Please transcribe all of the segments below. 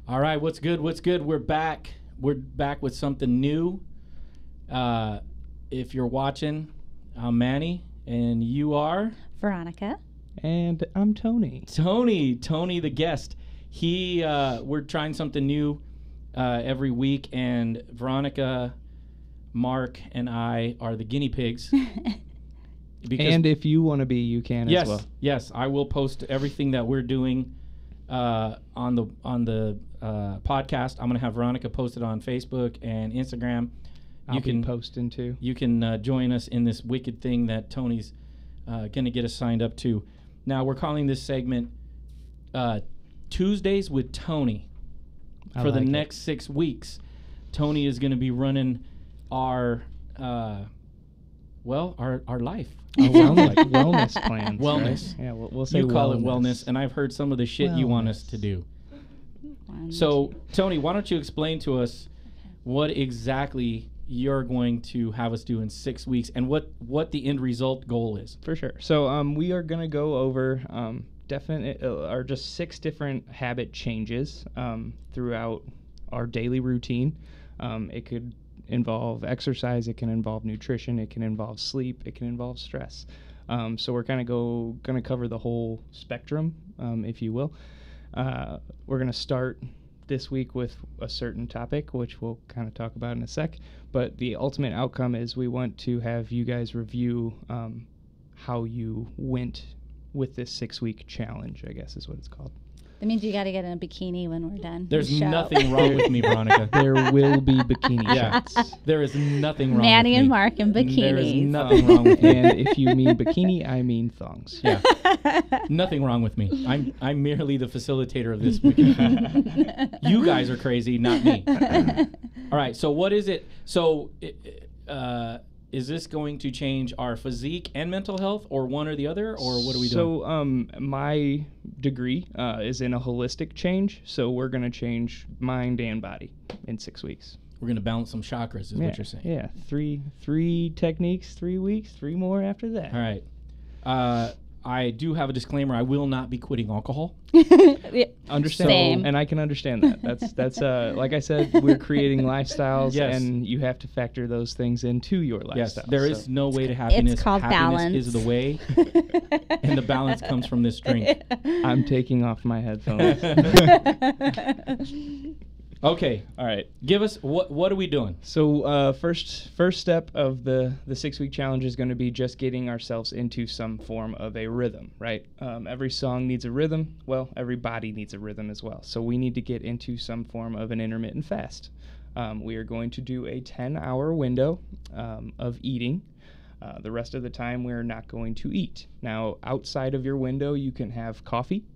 All right, what's good? What's good? We're back. We're back with something new. If you're watching, I'm Manny, and you are? Veronica. And I'm Tony. Tony the guest. We're trying something new every week, and Veronica, Mark, and I are the guinea pigs. And if you want to be, you can as well. Yes, I will post everything that we're doing on the podcast. I'm going to have Veronica post it on Facebook and Instagram. I'll be posting too. You can join us in this wicked thing that Tony's going to get us signed up to. Now, we're calling this segment Tuesdays with Tony. For the next 6 weeks, Tony is going to be running our life. Wellness plans. Wellness. Right? Yeah, we'll say you call wellness. it wellness, and I've heard some of the shit you want us to do. So, Tony, why don't you explain to us what exactly you're going to have us do in 6 weeks, and what the end result goal is? For sure. So, we are going to go over just 6 different habit changes throughout our daily routine. It could involve exercise, it can involve nutrition, it can involve sleep, it can involve stress. So we're kind of going to cover the whole spectrum, if you will. We're going to start this week with a certain topic, which we'll kind of talk about in a sec. But the ultimate outcome is we want to have you guys review how you went with this 6-week challenge, I guess is what it's called. That means you got to get in a bikini when we're done. There's nothing wrong with me, Veronica. There will be bikini shots. There is nothing wrong Manny with me. and Mark in bikinis. There is nothing wrong with me. And if you mean bikini, I mean thongs. Yeah. Nothing wrong with me. I'm merely the facilitator of this wicked thing. You guys are crazy, not me. All right, so what is it? So is this going to change our physique and mental health, or one or the other, or what are we doing? So my degree is in a holistic change, so we're going to change mind and body in 6 weeks. We're going to balance some chakras, is what you're saying. Yeah, three techniques, 3 weeks, 3 more after that. All right. I do have a disclaimer. I will not be quitting alcohol. Understandable. Same. And I can understand that. That's like I said, we're creating lifestyles, and you have to factor those things into your lifestyle. Yes, there is no way to happiness. It's called happiness balance. is the way, and the balance comes from this drink. I'm taking off my headphones. Okay. All right. Give us, what are we doing? So first step of the 6-week challenge is going to be just getting ourselves into some form of a rhythm, right? Every song needs a rhythm. Well, every body needs a rhythm as well. So we need to get into some form of an intermittent fast. We are going to do a 10-hour window of eating. The rest of the time, we're not going to eat. Now, outside of your window, you can have coffee,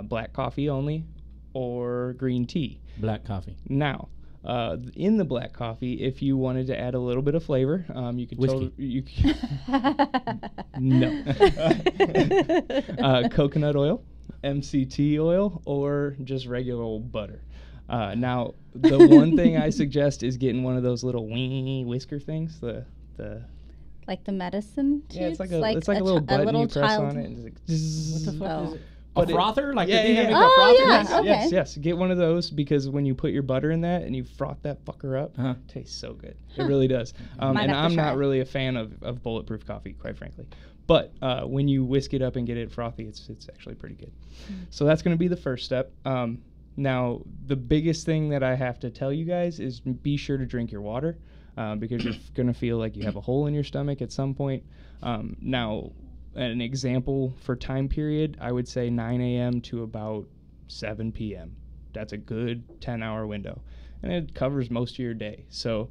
black coffee only, or green tea. Black coffee. Now, in the black coffee, if you wanted to add a little bit of flavor, you could whiskey. No. Coconut oil, MCT oil, or just regular old butter. Now, the one thing I suggest is getting one of those little whisker things. The like the medicine tubes? Yeah, it's like a little button you press on it. And What the fuck is it? A But frother? Like yeah, the thing yeah. that make a frother? yeah. Okay. Yes. Get one of those, because when you put your butter in that and you froth that fucker up, it tastes so good. It really does. Might And have to I'm try. not really a fan of bulletproof coffee, quite frankly. But when you whisk it up and get it frothy, it's actually pretty good. So that's going to be the first step. Now, the biggest thing that I have to tell you guys is be sure to drink your water, because you're going to feel like you have a hole in your stomach at some point. Now, an example for time period, I would say 9 a.m. to about 7 p.m. That's a good 10-hour window. And it covers most of your day. So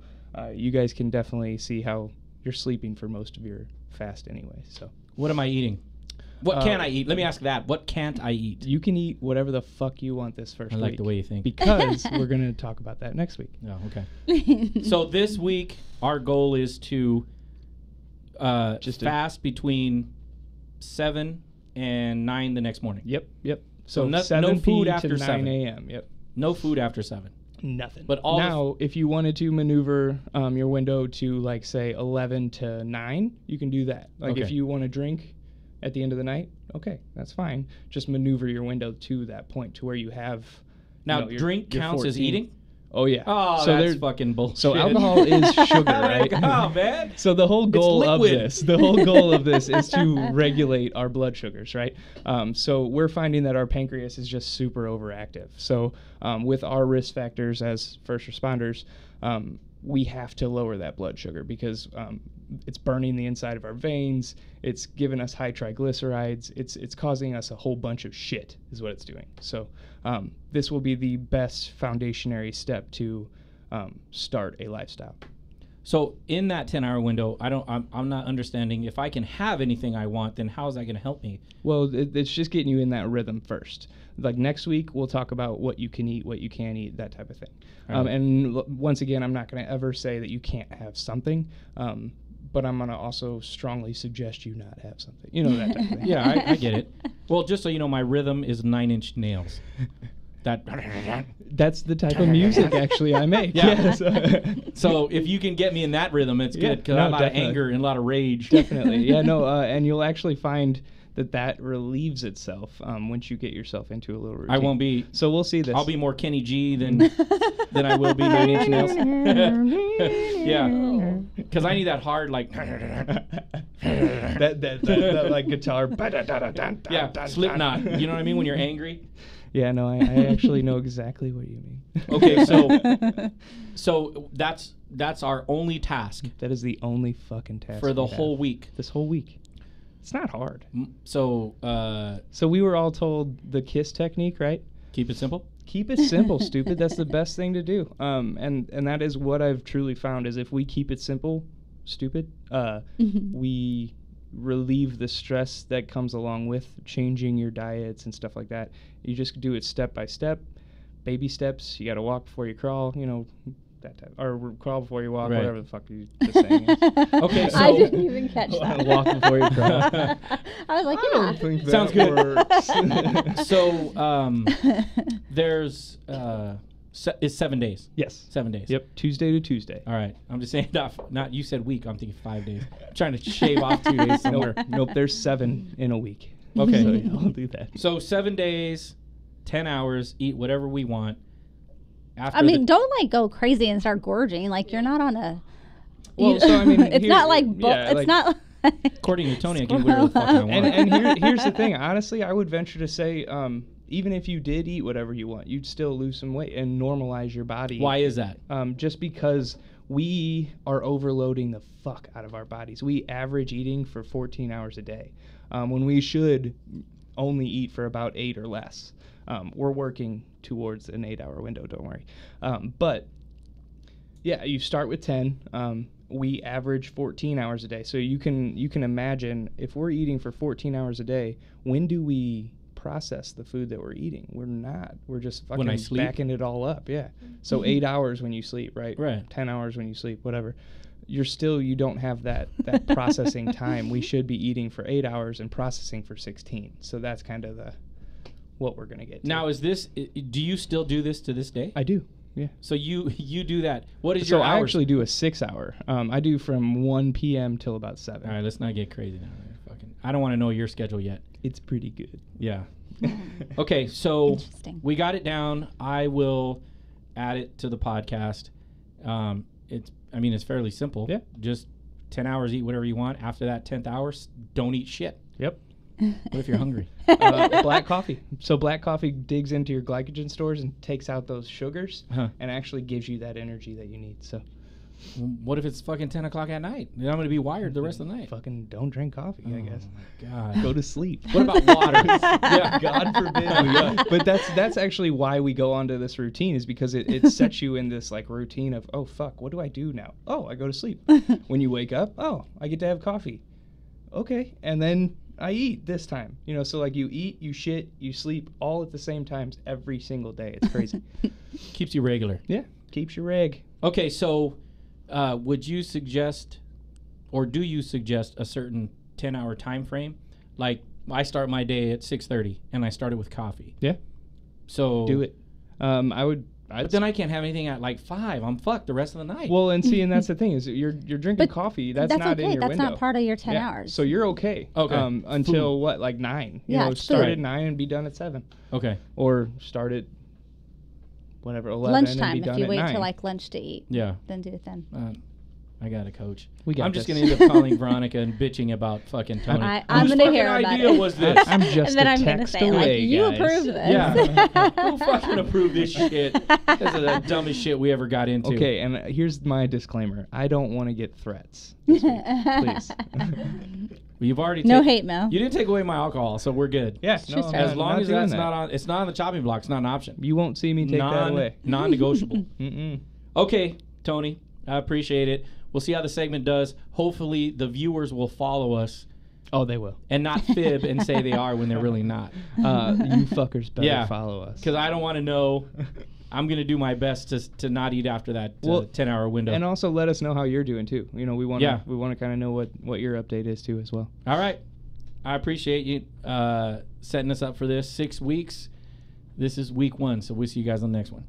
you guys can definitely see how you're sleeping for most of your fast anyway. So What am I eating? What can I eat? Let me ask that. What can't I eat? you can eat whatever the fuck you want this first I week. like the way you think. Because we're going to talk about that next week. Oh, okay. So this week, our goal is to fast between 7 and 9 the next morning. Yep. So So no 7 food p after to 7. 9 a.m. Yep. No food after 7. Nothing. But all now, if you wanted to maneuver your window to, like, say, 11 to 9, you can do that. Like, if Okay. you want to drink at the end of the night, okay, that's fine. Just maneuver your window to that point to where you have Now, you're- drink you're counts as 14. eating? Oh yeah. Oh, so that's there's fucking bullshit. so alcohol is sugar, right? Oh, man. So the whole goal of liquid. this, is to regulate our blood sugars, right? So we're finding that our pancreas is just super overactive. So with our risk factors as first responders, we have to lower that blood sugar because it's burning the inside of our veins. It's giving us high triglycerides. It's causing us a whole bunch of shit is what it's doing. So this will be the best foundationary step to start a lifestyle. So in that 10-hour window, I'm not understanding. If I can have anything I want, then how is that going to help me? Well, it's just getting you in that rhythm first. Like next week, we'll talk about what you can eat, what you can't eat, that type of thing. Right. And once again, I'm not going to ever say that you can't have something, but I'm going to also strongly suggest you not have something. You know, that type of thing. Yeah, I get it. Well, just so you know, my rhythm is 9-inch nails. That's the type of music actually I make. Yeah. So if you can get me in that rhythm, it's Yeah, good because no, I have a lot of definitely. anger and a lot of rage. Definitely. Yeah, no, and you'll actually find that relieves itself once you get yourself into a little routine. I won't be. So we'll see this. I'll be more Kenny G than I will be 9-inch nails. Yeah, because I need that hard like. that like guitar. Yeah, Slipknot. You know what I mean when you're angry. Yeah, no, I actually know exactly what you mean. Okay, so that's our only task That is the only fucking task for the we have. whole week. This whole week. It's not hard. So So we were all told the KISS technique, right? keep it simple. Keep it simple, stupid. That's the best thing to do. And that is what I've truly found is if we keep it simple, stupid, we relieve the stress that comes along with changing your diets and stuff like that. You just do it step by step, baby steps. You got to walk before you crawl, you know, that type, or crawl before you walk, Right. whatever the fuck the saying is. Okay, so I didn't even catch that. Walk before you crawl. I was like, I yeah. don't think that Sounds good. works. So there's it's 7 days. Yes. 7 days. Yep. Tuesday to Tuesday. All right. I'm just saying not you said week. I'm thinking 5 days. I'm trying to shave off 2 days somewhere. Nope. There's 7 in a week. Okay. So yeah, I'll do that. So 7 days, 10 hours, eat whatever we want. After I mean, don't like go crazy and start gorging. Like you're not on a. Well, so I mean, it's not like it's not. according to Tony, I can do whatever the fuck I want. And here's the thing. Honestly, I would venture to say, even if you did eat whatever you want, you'd still lose some weight and normalize your body. Why is that? Just because we are overloading the fuck out of our bodies. We average eating for 14 hours a day, when we should only eat for about 8 or less. We're working towards an 8-hour window, don't worry. But yeah, you start with 10. We average 14 hours a day. So you can imagine if we're eating for 14 hours a day, when do we process the food that we're eating? We're not. We're just When I fucking sleep? backing it all up. Yeah. So 8 hours when you sleep, right? Right. 10 hours when you sleep, whatever. You don't have that processing time. We should be eating for 8 hours and processing for 16. So that's kind of what we're going to get to. Now, do you still do this to this day? I do. Yeah. So you do that. What is So your I hours? actually do a 6-hour. I do from 1 p.m. till about 7. All right, let's not get crazy now. I don't want to know your schedule yet. It's pretty good. Yeah. Okay, so Interesting. we got it down. I will add it to the podcast. It's fairly simple. Yeah. Just 10 hours, eat whatever you want. After that 10th hour, don't eat shit. Yep. What if you're hungry? Black coffee. So black coffee digs into your glycogen stores and takes out those sugars Huh. and actually gives you that energy that you need. So What if it's fucking 10 o'clock at night? Then I'm going to be wired the rest of the night. fucking don't drink coffee, I guess. Oh, my God. Go to sleep. What about water? Yeah, God forbid. But that's actually why we go onto this routine is because it sets you in this like routine of, oh, fuck, what do I do now? Oh, I go to sleep. When you wake up, oh, I get to have coffee. Okay. And then I eat this time. So like you eat, you shit, you sleep all at the same times every single day. It's crazy. Keeps you regular. Yeah. Keeps you reg. Okay, so would you suggest, or do you suggest a certain 10-hour time frame? Like I start my day at 6:30 and I started with coffee. Yeah. So Do it. But then I can't have anything at like 5. I'm fucked the rest of the night. Well, and that's the thing is you're drinking But coffee. That's not okay. in your That's window. not part of your 10 Yeah. hours. So you're okay. Okay. Until what, like 9? Yeah, it's start food. at 9 and be done at 7. Okay. Or start at whatever 11 and Lunchtime. be If done you at wait 9. till like lunch to eat, Yeah. then do it then. I got a coach. We got I'm just this. going to end up calling Veronica and bitching about fucking Tony. I'm Whose going to hear fucking about idea it. was this? I'm just And then a I'm going to text say, away, like, you guys. approve this. Yeah. Who fucking approved this shit? This is the dumbest shit we ever got into. Okay, and here's my disclaimer. I don't want to get threats this week, please. Well, you've already No hate mail. You didn't take away my alcohol, so we're good. Yeah, It's no, just I'm As long as doing that's that. not on, it's not on the chopping block. It's not an option. You won't see me take that away. Non-negotiable. Mm-mm. Okay, Tony, I appreciate it. We'll see how the segment does. Hopefully, the viewers will follow us Oh, they will. and not fib and say they are when they're really not. You fuckers better follow us. Because I don't want to know. I'm going to do my best to not eat after that 10-hour window. And also let us know how you're doing too. You know, we want to Yeah. we want to kind of know what your update is too as well. All right. I appreciate you setting us up for this. 6 weeks. This is week 1, so we'll see you guys on the next one.